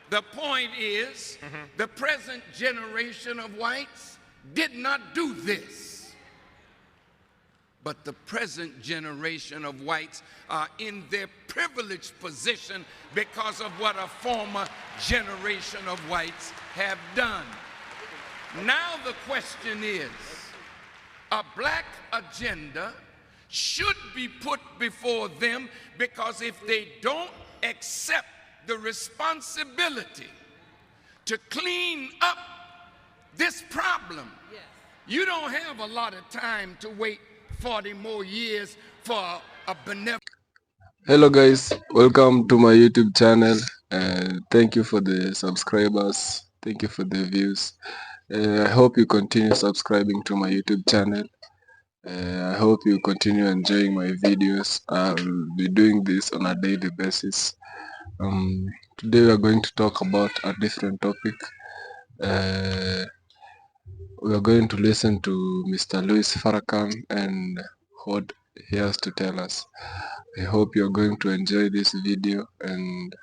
The point is, the present generation of whites did not do this. But the present generation of whites are in their privileged position because of what a former generation of whites have done. Now the question is, a black agenda should be put before them, because if they don't accept the responsibility to clean up this problem, you don't have a lot of time to wait 40 more years for a benevolent. Hello guys, welcome to my YouTube channel. Thank you for the subscribers, thank you for the views. I hope you continue subscribing to my YouTube channel. I hope you continue enjoying my videos. I'll be doing this on a daily basis. Today we are going to talk about a different topic. We are going to listen to Mr. Louis Farrakhan and what he has to tell us. I hope you're going to enjoy this video, and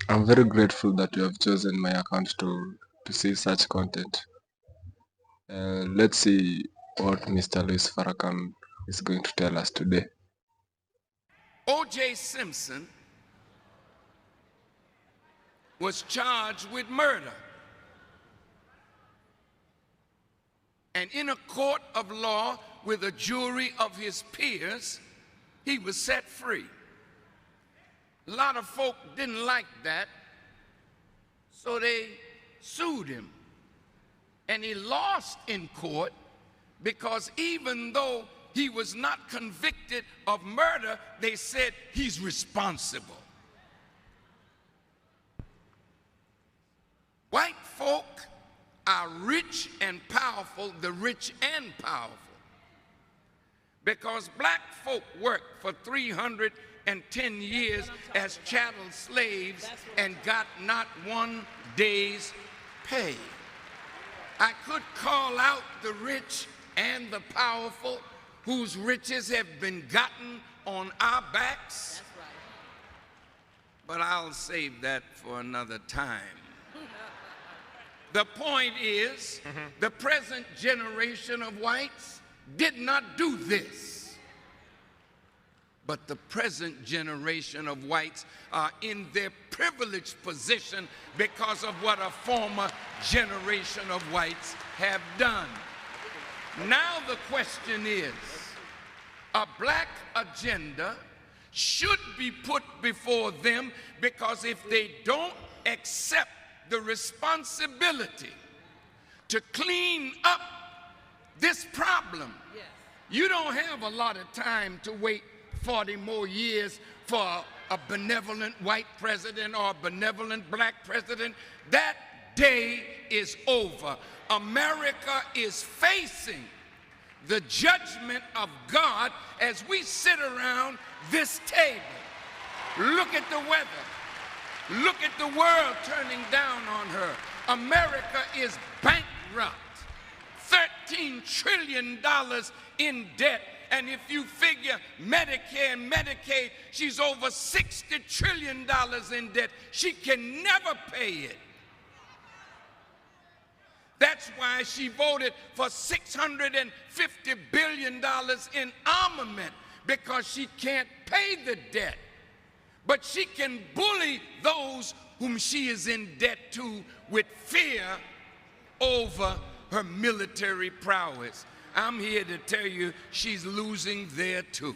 I'm very grateful that you have chosen my account to see such content. Let's see what Mr. Louis Farrakhan is going to tell us today. O.J. Simpson was charged with murder. And in a court of law with a jury of his peers, he was set free. A lot of folk didn't like that, so they sued him. And he lost in court because even though he was not convicted of murder, they said he's responsible. White folk are rich and powerful, the rich and powerful, because black folk worked for 310 years as chattel slaves and got not one day's pay. I could call out the rich and the powerful whose riches have been gotten on our backs, but I'll save that for another time. The point is, the present generation of whites did not do this. But the present generation of whites are in their privileged position because of what a former generation of whites have done. Now the question is, a black agenda should be put before them, because if they don't accept the responsibility to clean up this problem, you don't have a lot of time to wait 40 more years for a benevolent white president or a benevolent black president. That day is over. America is facing the judgment of God as we sit around this table. Look at the weather. Look at the world turning down on her. America is bankrupt. $13 trillion in debt. And if you figure Medicare and Medicaid, she's over $60 trillion in debt. She can never pay it. That's why she voted for $650 billion in armament, because she can't pay the debt. But she can bully those whom she is in debt to with fear over her military prowess. I'm here to tell you she's losing there too.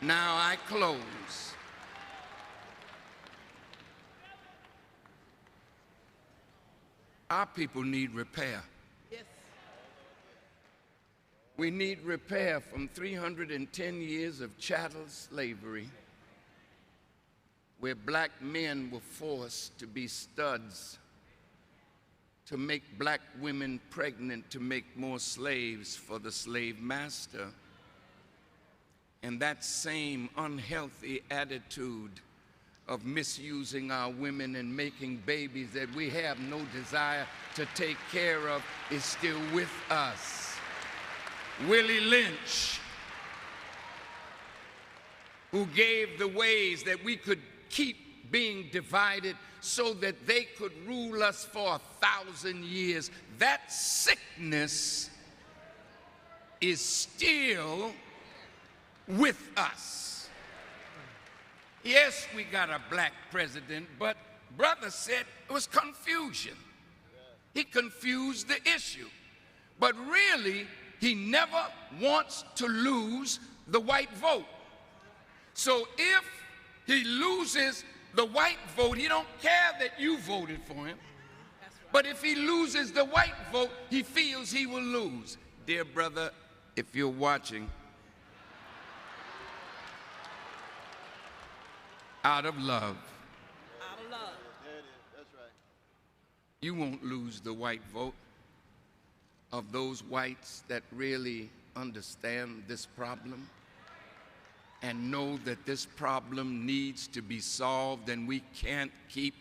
Now I close. Our people need repair. We need repair from 310 years of chattel slavery, where black men were forced to be studs, to make black women pregnant, to make more slaves for the slave master. And that same unhealthy attitude of misusing our women and making babies that we have no desire to take care of is still with us. Willie Lynch, who gave the ways that we could keep being divided so that they could rule us for 1,000 years. That sickness is still with us. Yes, we got a black president, but brother said it was confusion. He confused the issue. But really, he never wants to lose the white vote. So if he loses the white vote, he don't care that you voted for him. But if he loses the white vote, he feels he will lose. Dear brother, if you're watching, out of love, you won't lose the white vote of those whites that really understand this problem and know that this problem needs to be solved, and we can't keep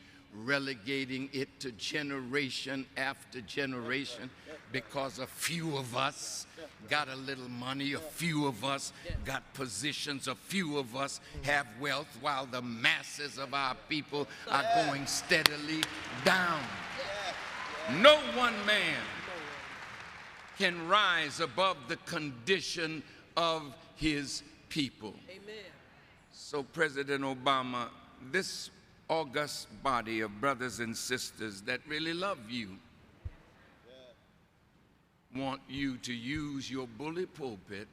relegating it to generation after generation because a few of us got a little money, a few of us got positions, a few of us have wealth, while the masses of our people are going steadily down. No one man can rise above the condition of his people. Amen. So President Obama, this august body of brothers and sisters that really love you want you to use your bully pulpit,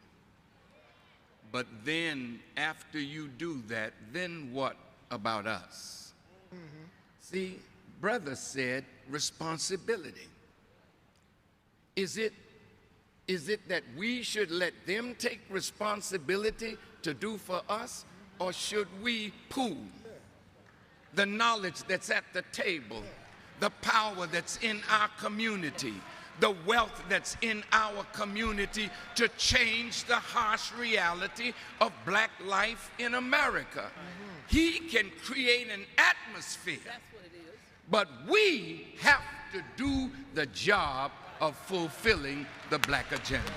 but then after you do that, then what about us? See, brother said responsibility. Is it that we should let them take responsibility to do for us, or should we pool the knowledge that's at the table, the power that's in our community, the wealth that's in our community to change the harsh reality of black life in America? He can create an atmosphere. That's what it is. But we have to do the job of fulfilling the black agenda.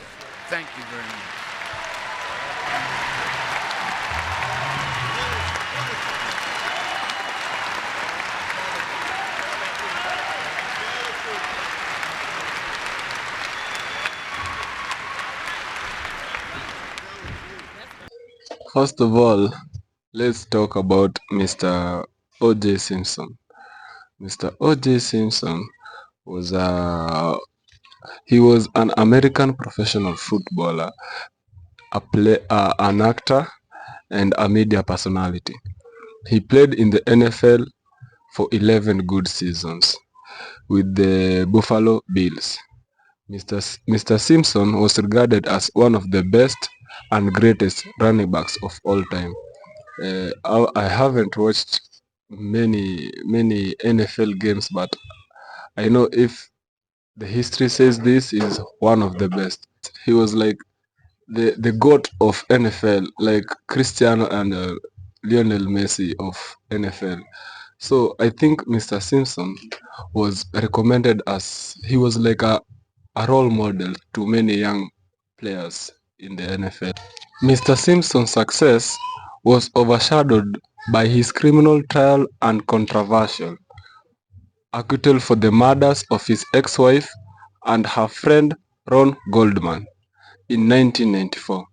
Thank you very much. First of all, let's talk about Mr. O.J. Simpson. Mr. O.J. Simpson was an American professional footballer, an actor, and a media personality. He played in the NFL for 11 good seasons with the Buffalo Bills. Mr. Simpson was regarded as one of the best and greatest running backs of all time. I haven't watched many NFL games, but I know if the history says this is one of the best. He was like the GOAT of NFL, like Cristiano and Lionel Messi of NFL. So I think Mr. Simpson was recommended as, he was like a role model to many young players in the NFL. Mr. Simpson's success was overshadowed by his criminal trial and controversial acquittal for the murders of his ex-wife and her friend Ron Goldman in 1994.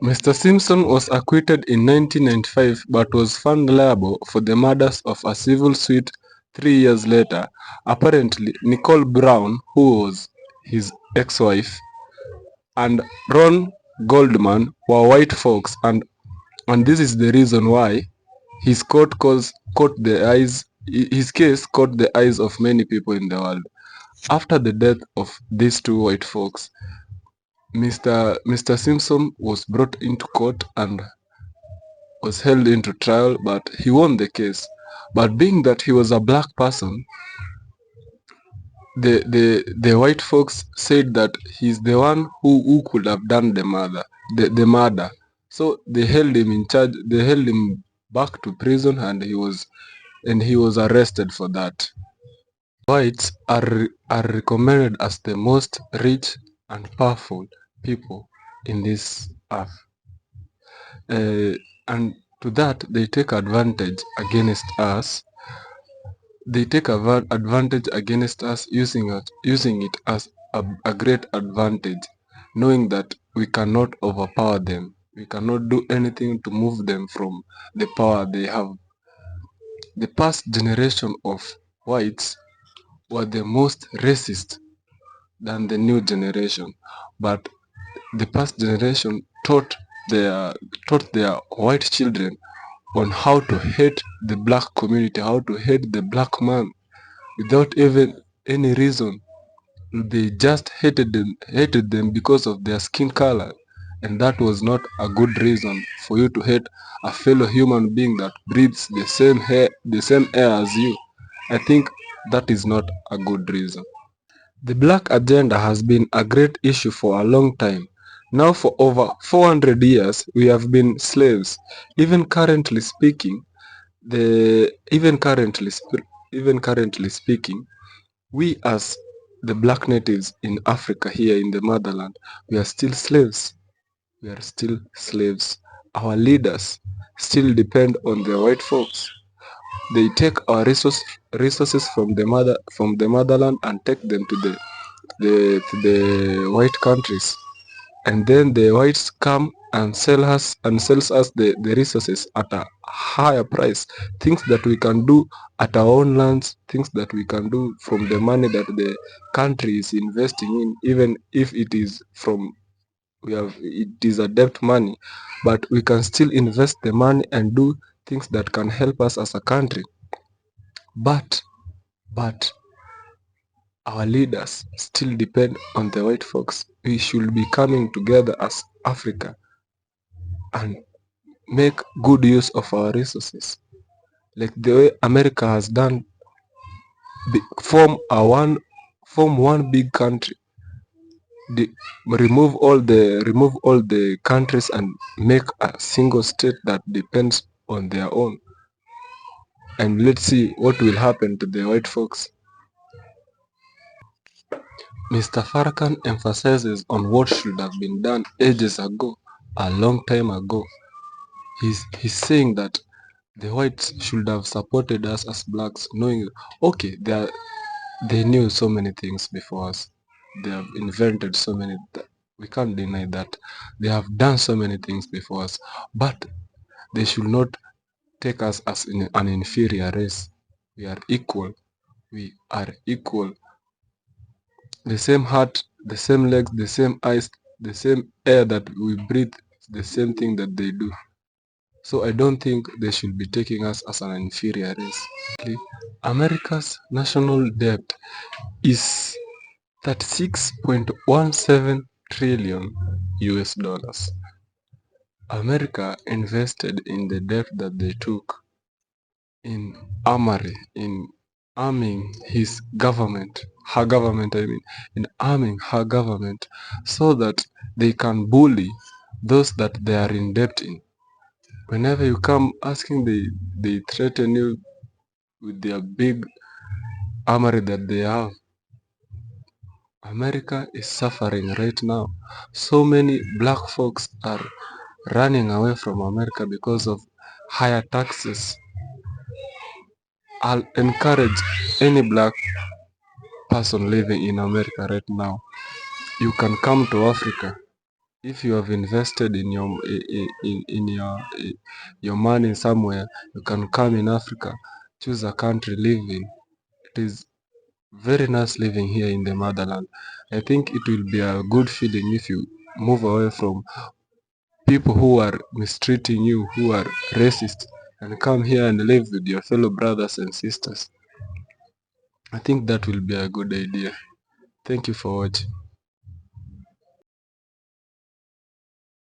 Mr. Simpson was acquitted in 1995 but was found liable for the murders of a civil suit 3 years later. Apparently, Nicole Brown, who was his ex-wife, and Ron Goldman were white folks, and this is the reason why his case caught the eyes of many people in the world. After the death of these two white folks, Mr. Simpson was brought into court and was held into trial, but he won the case. But being that he was a black person, the white folks said that he's the one who could have done the murder. So they held him in charge. They held him back to prison, and he was arrested for that. Whites are recommended as the most rich and powerful people in this earth. And To that, they take advantage against us. They take advantage against us, using it as a great advantage, knowing that we cannot overpower them. We cannot do anything to move them from the power they have. The past generation of whites were the most racist than the new generation, but the past generation taught their white children on how to hate the black community, how to hate the black man without even any reason. They just hated them because of their skin color, and that was not a good reason for you to hate a fellow human being that breathes the same air as you. I think that is not a good reason. The black agenda has been a great issue for a long time. Now for over 400 years we have been slaves. Even currently speaking, we as the black natives in Africa, here in the motherland, we are still slaves. We are still slaves. Our leaders still depend on the white folks. They take our resources from the motherland and take them to the white countries, and then the whites come and sells us the resources at a higher price, things that we can do at our own lands, things that we can do from the money that the country is investing in, even if it is a debt money, but we can still invest the money and do things that can help us as a country. But our leaders still depend on the white folks. We should be coming together as Africa and make good use of our resources, like the way America has done. Form one big country. Remove all the countries and make a single state that depends on their own. And let's see what will happen to the white folks. Mr. Farrakhan emphasizes on what should have been done ages ago, a long time ago. He's saying that the whites should have supported us as blacks, knowing, okay, they knew so many things before us. They have invented so many, we can't deny that. They have done so many things before us, but they should not take us as an inferior race. We are equal. We are equal. The same heart, the same legs, the same eyes, the same air that we breathe, the same thing that they do. So I don't think they should be taking us as an inferior race. America's national debt is 36.17 trillion US dollars. America invested in the debt that they took in arming his government, her government, in arming her government, so that they can bully those that they are in debt in. Whenever you come asking, they threaten you with their big armory that they have. America is suffering right now. So many black folks are running away from America because of higher taxes. I'll encourage any black person living in America right now. You can come to Africa. If you have invested in your money somewhere, you can come in Africa. Choose a country, live in. It is very nice living here in the motherland. I think it will be a good feeling if you move away from people who are mistreating you, who are racist, and come here and live with your fellow brothers and sisters. I think that will be a good idea. Thank you for watching.